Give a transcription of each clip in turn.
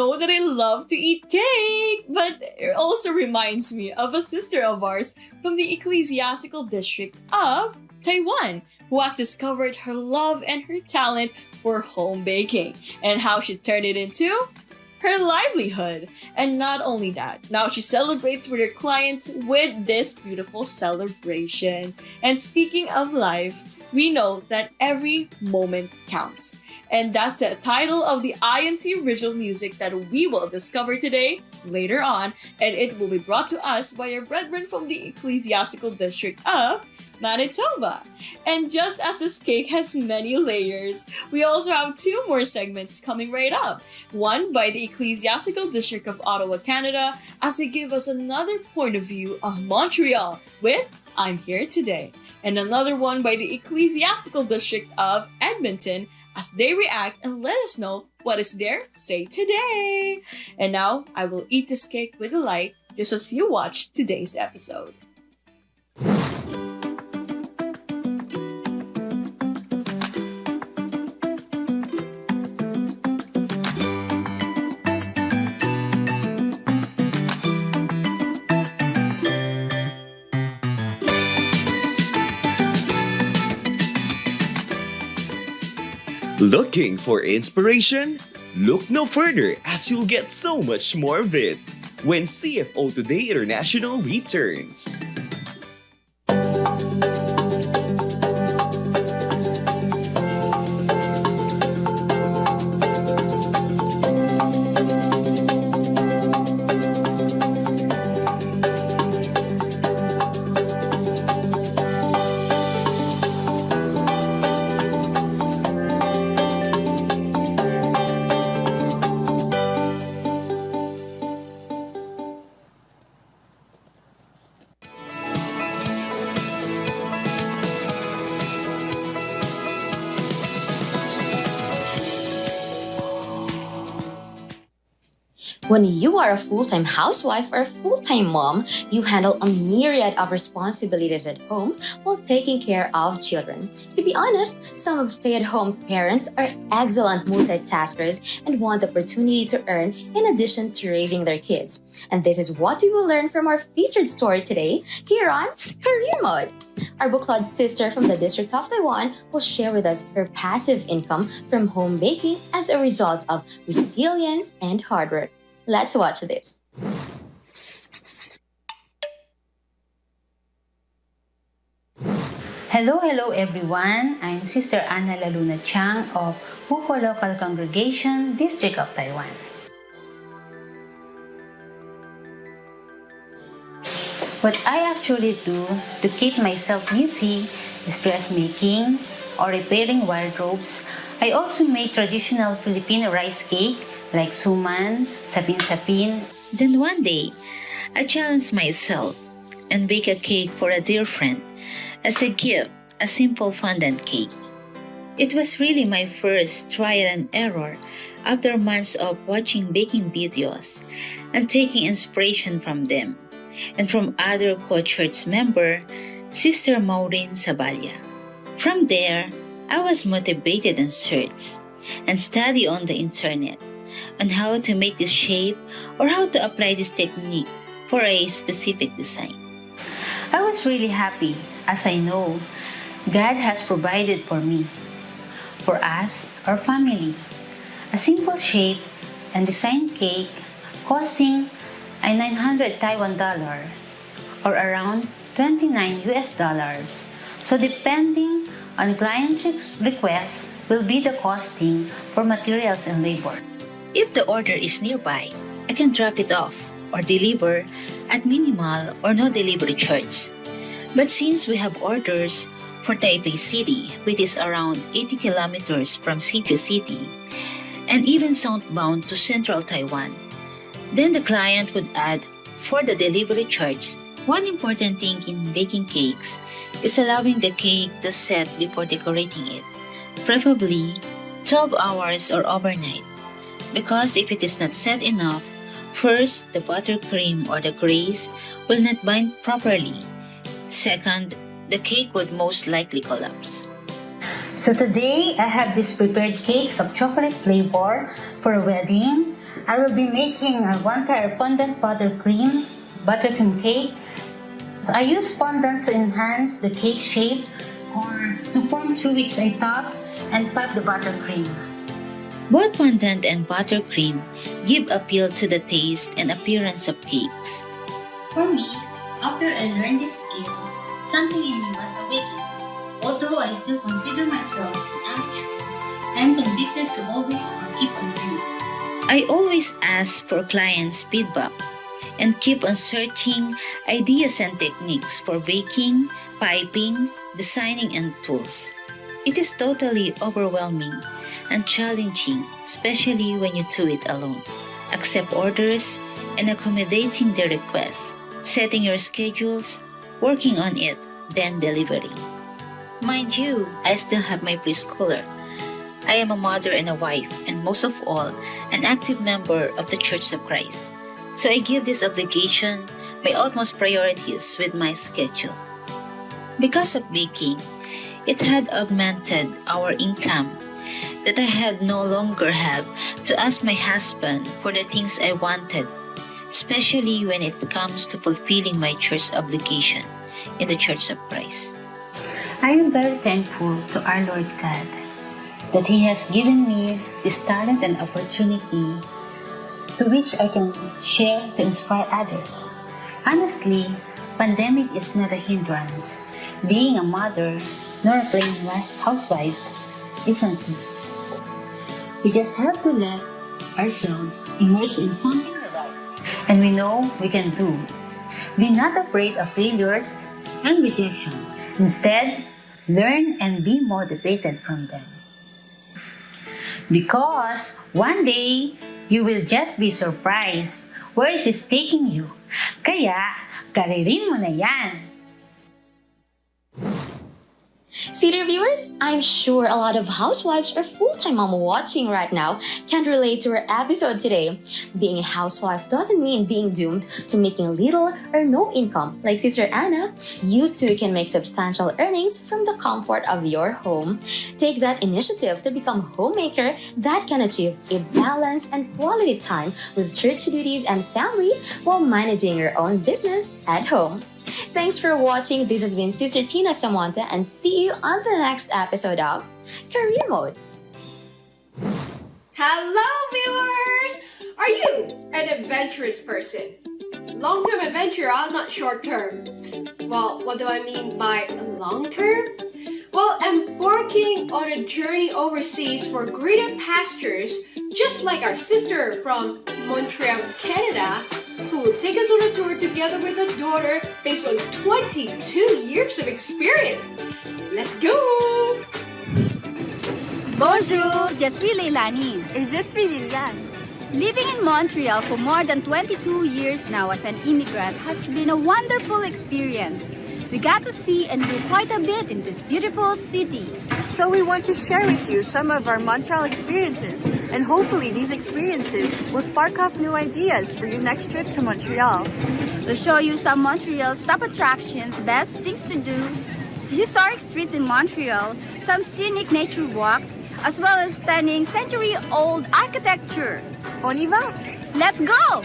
know that I love to eat cake, but it also reminds me of a sister of ours from the Ecclesiastical District of Taiwan who has discovered her love and her talent for home baking and how she turned it into her livelihood. And not only that, now she celebrates with her clients with this beautiful celebration. And speaking of life, we know that every moment counts. And that's the title of the INC original music that we will discover today, later on, and it will be brought to us by our brethren from the Ecclesiastical District of Manitoba. And just as this cake has many layers, we also have two more segments coming right up. One by the Ecclesiastical District of Ottawa, Canada, as they give us another point of view of Montreal with I'm Here Today. And another one by the Ecclesiastical District of Edmonton as they react and let us know what is their say today. And now I will eat this cake with delight just as you watch today's episode. Looking for inspiration? Look no further as you'll get so much more of it when CFO Today International returns. When you are a full-time housewife or a full-time mom, you handle a myriad of responsibilities at home while taking care of children. To be honest, some of stay-at-home parents are excellent multitaskers and want the opportunity to earn in addition to raising their kids. And this is what we will learn from our featured story today here on Career Mode. Our book club sister from the District of Taiwan will share with us her passive income from home baking as a result of resilience and hard work. Let's watch this. Hello everyone. I'm Sister Anna Laluna Chang of Huko Local Congregation, District of Taiwan. What I actually do to keep myself busy is dressmaking or repairing wardrobes. I also make traditional Filipino rice cake like suman, sapin-sapin. Then one day, I challenged myself and baked a cake for a dear friend as a gift, a simple fondant cake. It was really my first trial and error after months of watching baking videos and taking inspiration from them and from other co-church member, Sister Maureen Sabalya. From there, I was motivated and searched and studied on the internet on how to make this shape or how to apply this technique for a specific design. I was really happy as I know God has provided for me, for us, our family, a simple shape and design cake costing a 900 Taiwan dollar or around 29 US dollars. So depending on client requests will be the costing for materials and labor. If the order is nearby, I can drop it off or deliver at minimal or no delivery charge. But since we have orders for Taipei City, which is around 80 kilometers from Hsinchu City, and even southbound to central Taiwan, then the client would add for the delivery charge. One important thing in baking cakes is allowing the cake to set before decorating it, preferably 12 hours or overnight. Because if it is not set enough, first, the buttercream or the glaze will not bind properly. Second, the cake would most likely collapse. So today, I have these prepared cakes of chocolate flavor for a wedding, I will be making a one-tier fondant buttercream cake. So I use fondant to enhance the cake shape or to form 2 weeks I top and pipe the buttercream. Both fondant and buttercream give appeal to the taste and appearance of cakes. For me, after I learned this skill, something in me was awakened. Although I still consider myself an amateur, I am convicted to always keep on learning. I always ask for clients' feedback and keep on searching ideas and techniques for baking, piping, designing, and tools. It is totally overwhelming and challenging, especially when you do it alone. Accept orders and accommodating their requests, setting your schedules, working on it, then delivering. Mind you, I still have my preschooler. I am a mother and a wife, and most of all, an active member of the Church of Christ. So I give this obligation my utmost priorities with my schedule. Because of baking, it had augmented our income that I had no longer have to ask my husband for the things I wanted, especially when it comes to fulfilling my church obligation in the Church of Christ. I am very thankful to our Lord God that He has given me this talent and opportunity to which I can share to inspire others. Honestly, pandemic is not a hindrance. Being a mother nor a plain housewife isn't. We just have to let ourselves immerse in something and we know we can do. Be not afraid of failures and rejections. Instead, learn and be motivated from them. Because one day, you will just be surprised where it is taking you. Kaya, karirin mo na yan! City viewers, I'm sure a lot of housewives or full-time mom watching right now can relate to our episode today. Being a housewife doesn't mean being doomed to making little or no income. Like Sister Anna, you too can make substantial earnings from the comfort of your home. Take that initiative to become a homemaker that can achieve a balanced and quality time with church duties and family while managing your own business at home. Thanks for watching. This has been Sister Tina Samantha, and see you on the next episode of Career Mode. Hello, viewers! Are you an adventurous person? Long-term adventure, not short-term. Well, what do I mean by long-term? Well, embarking on a journey overseas for greener pastures, just like our sister from Montreal, Canada, who will take us on a tour together with her daughter based on 22 years of experience. Let's go! Bonjour, je suis Leilani. Et je suis Liliane. Living in Montreal for more than 22 years now as an immigrant has been a wonderful experience. We got to see and do quite a bit in this beautiful city. So we want to share with you some of our Montreal experiences, and hopefully these experiences will spark off new ideas for your next trip to Montreal. We'll show you some Montreal's top attractions, best things to do, historic streets in Montreal, some scenic nature walks, as well as stunning century-old architecture. On y va! Let's go!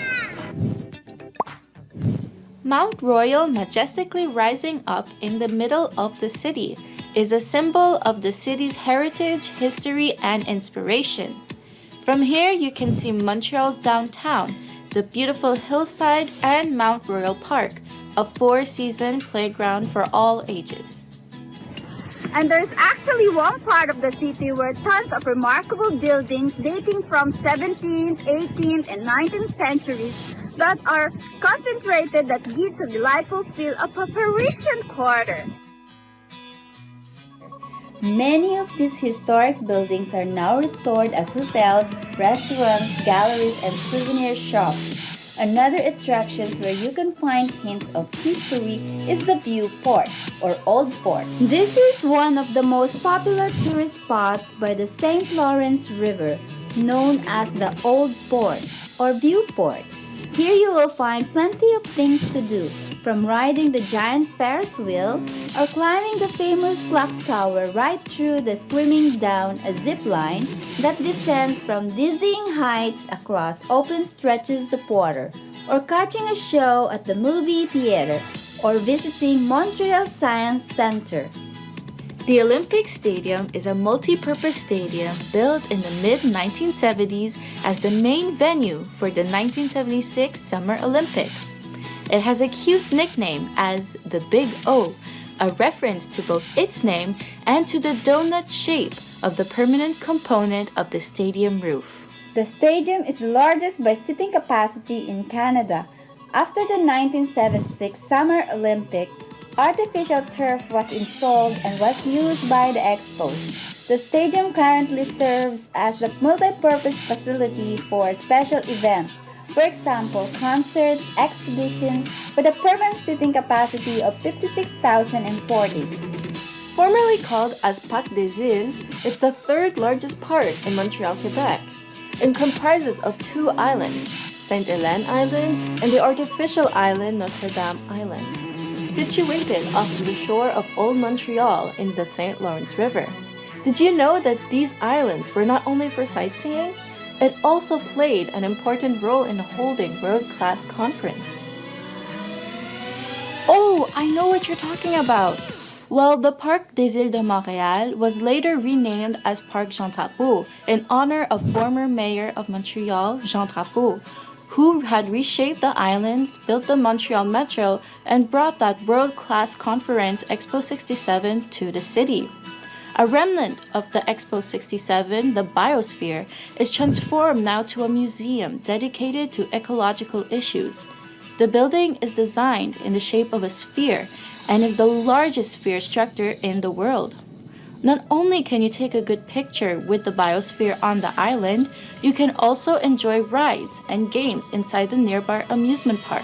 Mount Royal, majestically rising up in the middle of the city, is a symbol of the city's heritage, history, and inspiration. From here, you can see Montreal's downtown, the beautiful hillside, and Mount Royal Park, a four-season playground for all ages. And there's actually one part of the city where tons of remarkable buildings dating from 17th, 18th, and 19th centuries that are concentrated that gives a delightful feel of a Parisian quarter. Many of these historic buildings are now restored as hotels, restaurants, galleries, and souvenir shops. Another attraction where you can find hints of history is the View Port or Old Port. This is one of the most popular tourist spots by the St. Lawrence River, known as the Old Port or Viewport. Here you will find plenty of things to do, from riding the giant Ferris wheel or climbing the famous clock tower right through the screaming down a zip line that descends from dizzying heights across open stretches of water, or catching a show at the movie theater, or visiting Montreal Science Center. The Olympic Stadium is a multi-purpose stadium built in the mid-1970s as the main venue for the 1976 Summer Olympics. It has a cute nickname as the Big O, a reference to both its name and to the donut shape of the permanent component of the stadium roof. The stadium is the largest by seating capacity in Canada. After the 1976 Summer Olympics, artificial turf was installed and was used by the Expos. The stadium currently serves as a multi-purpose facility for special events, for example, concerts, exhibitions, with a permanent seating capacity of 56,040. Formerly called as Parc des Îles, it's the third largest park in Montreal, Quebec, and comprises of two islands, Sainte-Hélène Island and the artificial island Notre-Dame Island, situated off the shore of Old Montreal in the St. Lawrence River. Did you know that these islands were not only for sightseeing? It also played an important role in holding world-class conference. Oh, I know what you're talking about! Well, the Parc des Îles de Montréal was later renamed as Parc Jean Drapeau in honor of former mayor of Montreal, Jean Drapeau, who had reshaped the islands, built the Montreal Metro, and brought that world-class conference Expo 67 to the city. A remnant of the Expo 67, the Biosphere, is transformed now to a museum dedicated to ecological issues. The building is designed in the shape of a sphere and is the largest sphere structure in the world. Not only can you take a good picture with the Biosphere on the island, you can also enjoy rides and games inside the nearby amusement park.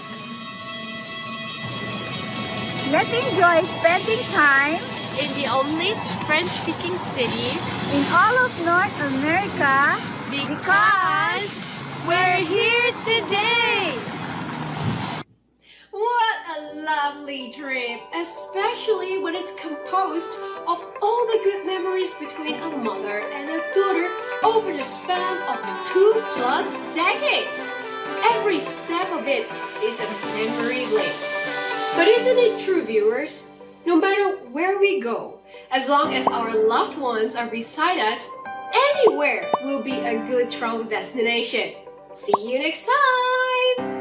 Let's enjoy spending time In the only French-speaking city in all of North America because we're here today! What a lovely trip, especially when it's composed of all the good memories between a mother and a daughter over the span of 2+ decades. Every step of it is a memory lane. But isn't it true, viewers? No matter where we go, as long as our loved ones are beside us, anywhere will be a good travel destination. See you next time!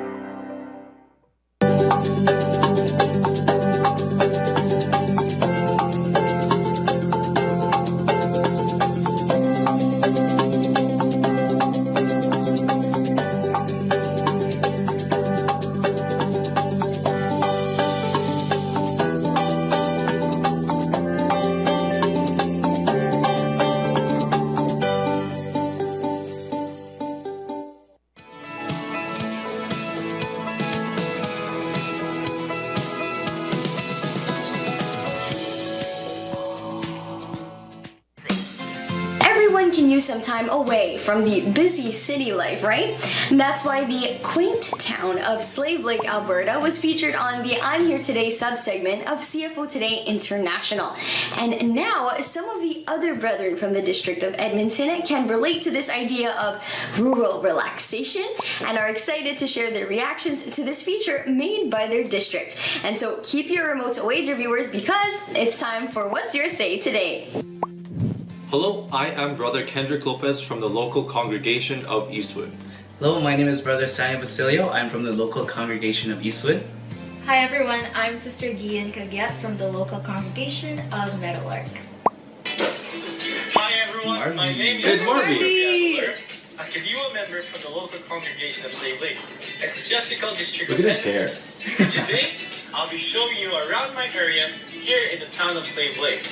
Everyone can use some time away from the busy city life, right? And that's why the quaint town of Slave Lake, Alberta was featured on the I'm Here Today subsegment of CFO Today International. And now some of the other brethren from the District of Edmonton can relate to this idea of rural relaxation and are excited to share their reactions to this feature made by their district. And so keep your remotes away, dear viewers, because it's time for What's Your Say Today. Hello, I am Brother Kendrick Lopez from the local congregation of Eastwood. Hello, my name is Brother Sanya Basilio. I'm from the local congregation of Eastwood. Hi everyone, I'm Sister Gian Kagyat from the local congregation of Meadowlark. Hi everyone, my name is Marty. A Kadiwa member from the local congregation of Slave Lake, Ecclesiastical District of Taiwan. And today, I'll be showing you around my area here in the town of Slave Lake.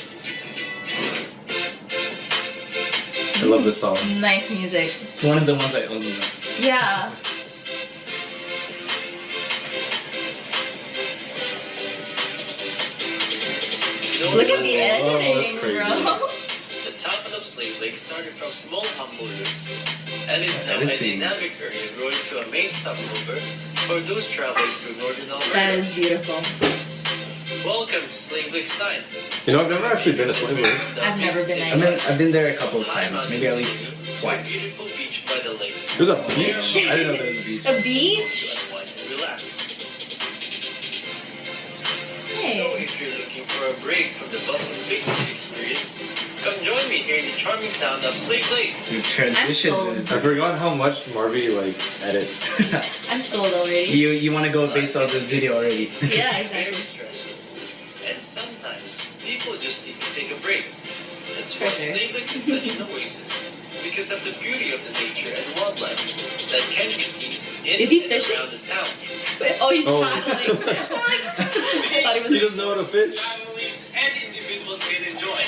I love this song. Nice music. It's one of the ones I only know. Yeah. Look at the editing, bro. The town of Slave Lake started from small humble roots and is now a dynamic area growing to a main stopover for those traveling through northern Alberta. That is beautiful. Welcome to Slave Lake Side. You know, I've never actually been to Slave Lake. I've never been either. I've been there a couple of times, maybe at least twice. Beautiful beach by the lake. There's a beach? I didn't know there was a beach. A beach? Relax. Hey. So if you're looking for a break from the bustling big city experience, come join me here in the charming town of Slave Lake. The transitions. I forgot how much Marvy edits. I'm sold already. You want to go based on this video already. Yeah, Very exactly. stressful. And sometimes people just need to take a break. That's why Slave Lake is such an oasis, because of the beauty of the nature and wildlife that can be seen in Is he and fishing? around the town. Oh, he's Oh. paddling. I thought he was. He doesn't know how to fish. Families and individuals can enjoy.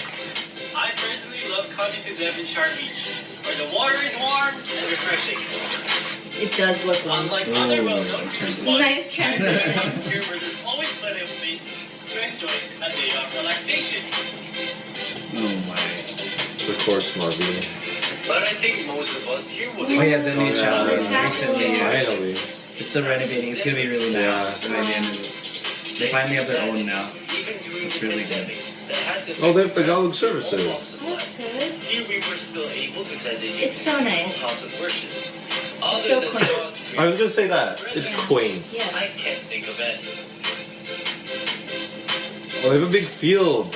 I personally love coming to Devonshire Beach, where the water is warm and refreshing. It does look warm. Unlike other well-known cruise lines, Nice transition. here where there's always plenty of space to enjoy a day of relaxation. Oh my. Of course, Marvy. But I think most of us here would Oh yeah, the new chapel yeah. recently. Finally. It's still renovating. It's gonna be really nice by the end of it. They finally have their own now. even during It's the really pandemic that has Oh, they have affected Tagalog us in all services. walks of life. Here we were still able to dedicate It's so a nice. house of worship. Other So than quaint. God's I was grace, gonna say that. It's quaint. Yeah. I can't think of any. Oh, they have a big field.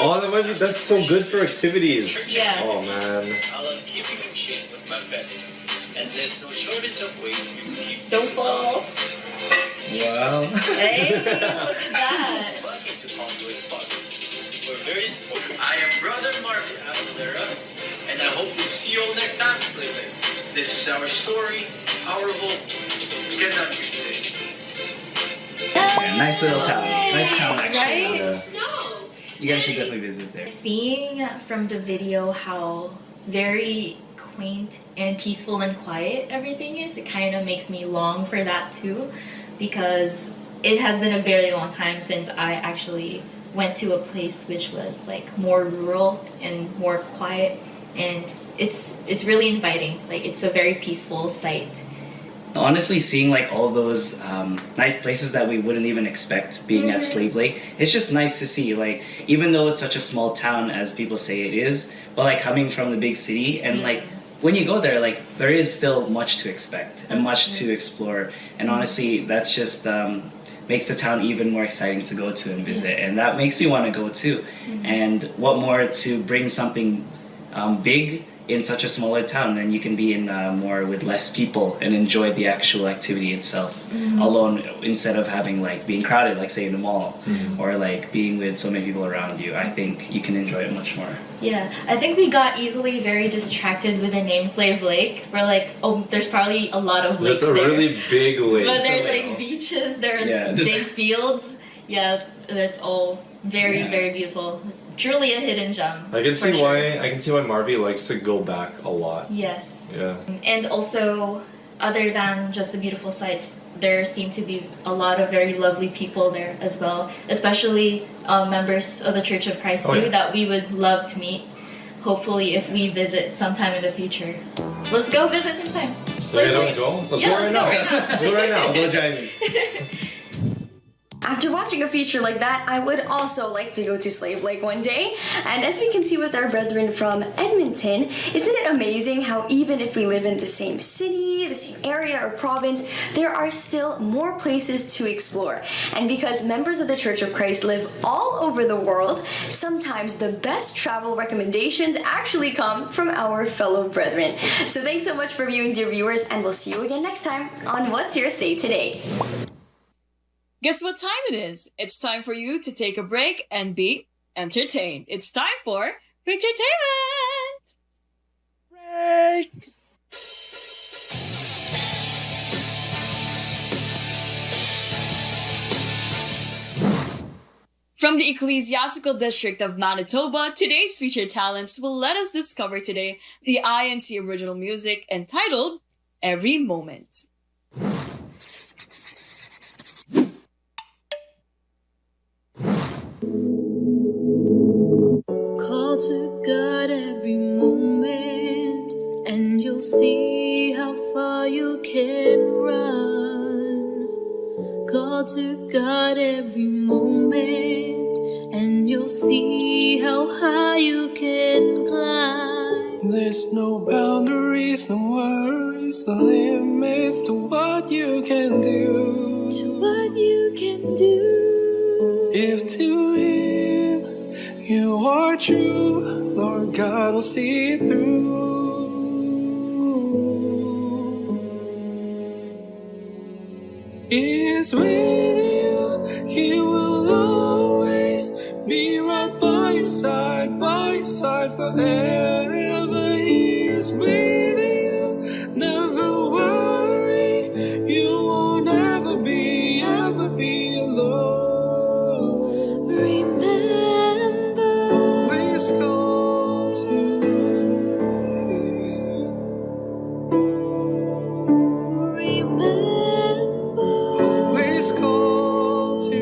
Oh, that's so good for activities. Yeah. Oh man. I love keeping in shape with my pets, and there's no shortage of ways for you to keep Don't fall. Wow. Hey, look at that. Welcome to Pontoy Spots. We're very supportive. I am Brother Marvin Avalera, and I hope to see you all next time, Slave Lake. This is our story, our hope. Get on here today. Yeah, nice little town. Nice town actually. Right? Yeah. You guys should definitely visit there. Seeing from the video how very quaint and peaceful and quiet everything is, it kind of makes me long for that too, because it has been a very long time since I actually went to a place which was like more rural and more quiet, and it's really inviting. Like, it's a very peaceful site. Honestly, seeing like all those nice places that we wouldn't even expect being at Slave Lake, it's just nice to see. Like, even though it's such a small town as people say it is, but like coming from the big city, and like when you go there, like there is still much to expect and much to explore. And honestly, that's just makes the town even more exciting to go to and visit, and that makes me want to go too. And what more to bring something big in such a smaller town, then you can be in more with less people and enjoy the actual activity itself alone, instead of having like being crowded, like say in the mall, or like being with so many people around you. I think you can enjoy it much more. Yeah, I think we got easily very distracted with the name Slave Lake. We're like, oh, there's probably a lot of lakes There's a there. really big lake. But there's like beaches, there's big fields. Yeah, that's all very, very beautiful. Truly a hidden gem. I can for see sure. why. I can see why Marvy likes to go back a lot. Yes. Yeah. And also, other than just the beautiful sights, there seem to be a lot of very lovely people there as well, especially members of the Church of Christ too, that we would love to meet. Hopefully, if we visit sometime in the future. Let's go visit sometime. So you don't go? Let's go right now. Let's go right now. Go driving. After watching a feature like that, I would also like to go to Slave Lake one day. And as we can see with our brethren from Edmonton, isn't it amazing how even if we live in the same city, the same area or province, there are still more places to explore. And because members of the Church of Christ live all over the world, sometimes the best travel recommendations actually come from our fellow brethren. So thanks so much for viewing, dear viewers, and we'll see you again next time on What's Your Say Today. Guess what time it is? It's time for you to take a break and be entertained. It's time for entertainment! Break! From the Ecclesiastical District of Manitoba, today's featured talents will let us discover today the INT original music entitled Every Moment. Call to God every and run. Call to God every moment, and you'll see how high you can climb. There's no boundaries, no worries, no limits to what you can do. To what you can do. If to Him you are true, Lord God will see it through. Is with you, He will always be right by your side forever. He is with you, never worry, you won't ever be alone. Remember, always go to always call to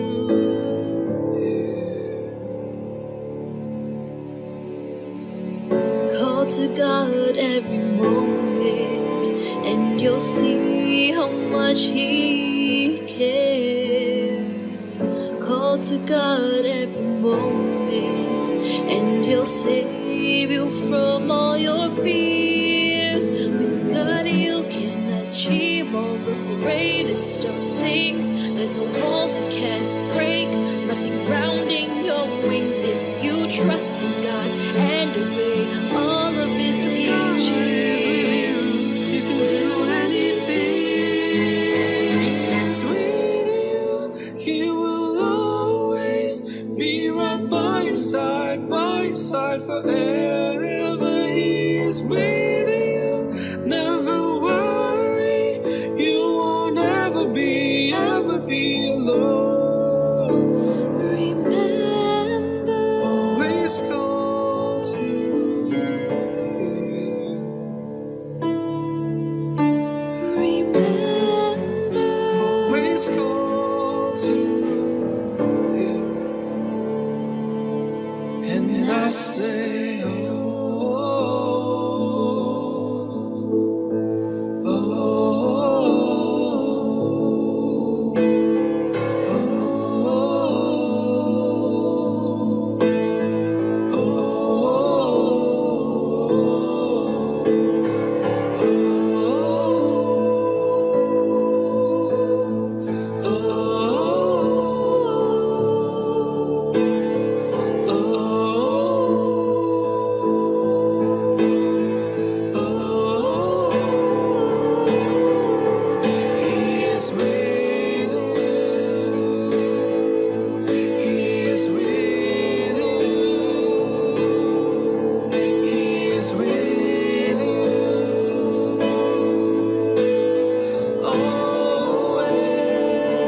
call to God every moment, and you'll see how much He cares. Call to God every moment, and He'll save you from all your fears. With God you can achieve all the greatest of things. There's no walls you can't break, nothing grounding your wings. If you trust in God and obey all of His teachings, you can do anything. It's with you, He will always be right by your side forever. He is with you, never worry, you won't ever be alone. remember, Always call to always call to Him. And I say, oh, oh, He is with you. He is with you. He is with you.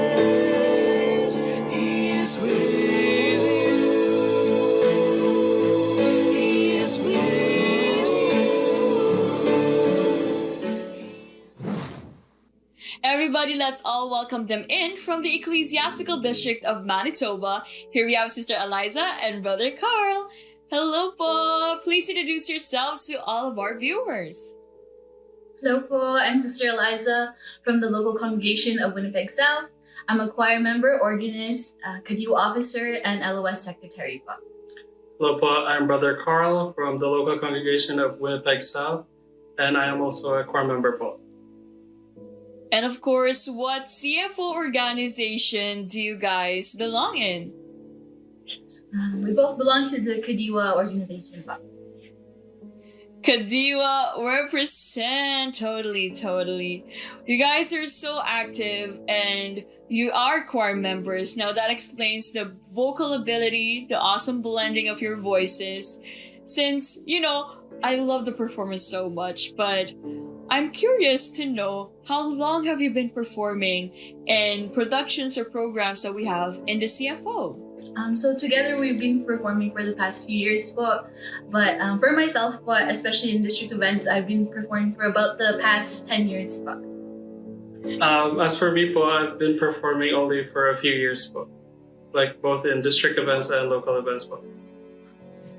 Always. He is with you. He is with you. Everybody, let's all welcome them in from the Ecclesiastical District of Manitoba. Here we have Sister Eliza and Brother Carl. Hello po! Please introduce yourselves to all of our viewers. Hello po, I'm Sister Eliza from the local congregation of Winnipeg South. I'm a choir member, organist, CADU officer, and LOS secretary po. Hello po, I'm Brother Carl from the local congregation of Winnipeg South, and I am also a choir member po. And of course, what CFO organization do you guys belong in? We both belong to the Kadiwa organization po. Kadiwa represent. Totally. You guys are so active and you are choir members. Now that explains the vocal ability, the awesome blending of your voices. Since, I love the performance so much, but I'm curious to know, how long have you been performing in productions or programs that we have in the CFO? So together we've been performing for the past few years po. But for myself po, especially in district events, I've been performing for about the past 10 years po. As for me po, I've been performing only for a few years po. Like both in district events and local events po.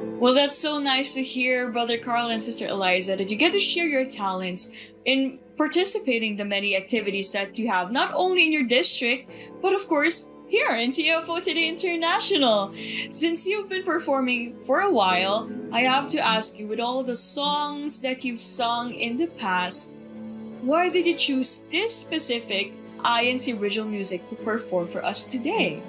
Well, that's so nice to hear, Brother Carl and Sister Eliza, that you get to share your talents in participating in the many activities that you have, not only in your district, but of course, here in CFO Today International. Since you've been performing for a while, I have to ask you, with all the songs that you've sung in the past, why did you choose this specific INC original music to perform for us today?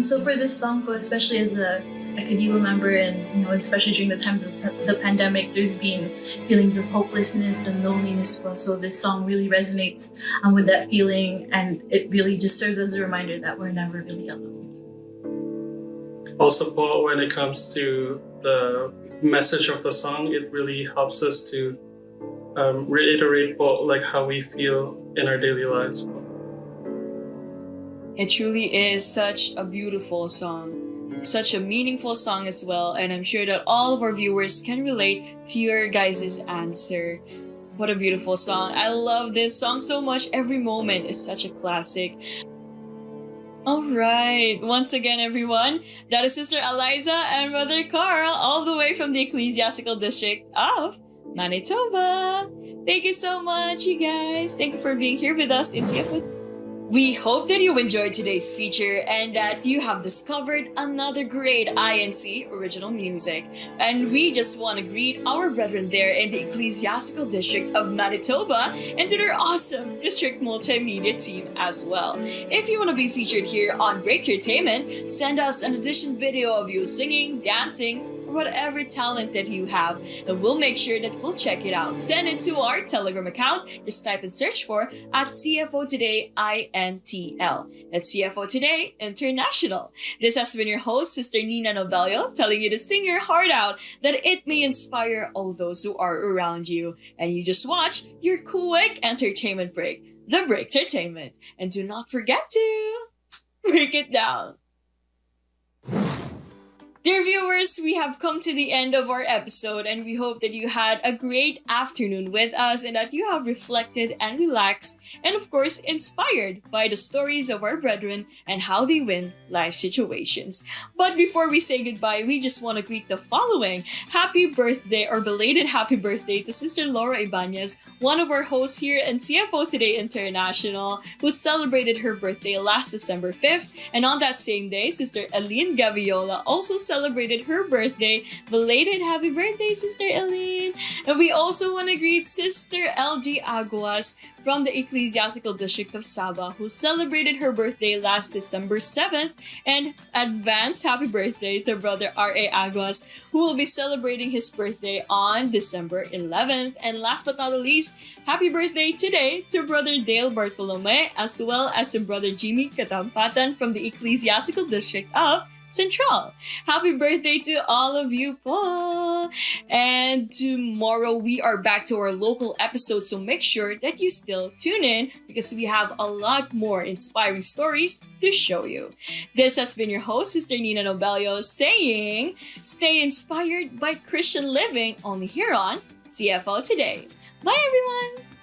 So for this song, especially as a Kadiwa member, and especially during the times of the pandemic, there's been feelings of hopelessness and loneliness. So this song really resonates with that feeling, and it really just serves as a reminder that we're never really alone. Also, Paul, when it comes to the message of the song, it really helps us to reiterate how we feel in our daily lives. It truly is such a beautiful song, such a meaningful song as well, and I'm sure that all of our viewers can relate to your guys' answer. What a beautiful song. I love this song so much. Every moment is such a classic. Alright, once again everyone, that is Sister Eliza and Brother Carl, all the way from the Ecclesiastical District of Manitoba. Thank you so much, you guys. Thank you for being here with us in CFO. We hope that you enjoyed today's feature and that you have discovered another great INC original music. And we just want to greet our brethren there in the Ecclesiastical District of Manitoba and to their awesome district multimedia team as well. If you want to be featured here on Breaktertainment, send us an audition video of you singing, dancing, whatever talent that you have, and we'll make sure that we'll check it out. Send it to our Telegram account. Just type and search for at CFO Today INTL. That's CFO Today International. This has been your host, Sister Nina Novelio, telling you to sing your heart out that it may inspire all those who are around you. And you just watch your quick entertainment break, the Breaktertainment. And do not forget to break it down. Dear viewers, we have come to the end of our episode, and we hope that you had a great afternoon with us and that you have reflected and relaxed and of course inspired by the stories of our brethren and how they win life situations. But before we say goodbye, we just want to greet the following. Happy birthday or belated happy birthday to Sister Laura Ibanez, one of our hosts here in CFO Today International, who celebrated her birthday last December 5th. And on that same day, Sister Aline Gaviola also celebrated her birthday. Belated happy birthday, Sister Aline! And we also want to greet Sister LG Aguas from the Ecclesiastical District of Sabah, who celebrated her birthday last December 7th. And advance happy birthday to Brother R.A. Aguas, who will be celebrating his birthday on December 11th. And last but not least, happy birthday today to Brother Dale Bartolome, as well as to Brother Jimmy Katampatan from the Ecclesiastical District of Central. Happy birthday to all of you po! And tomorrow we are back to our local episode, so make sure that you still tune in because we have a lot more inspiring stories to show you. This has been your host, Sister Nina Nobelio, saying, stay inspired by Christian living only here on CFO Today. Bye everyone!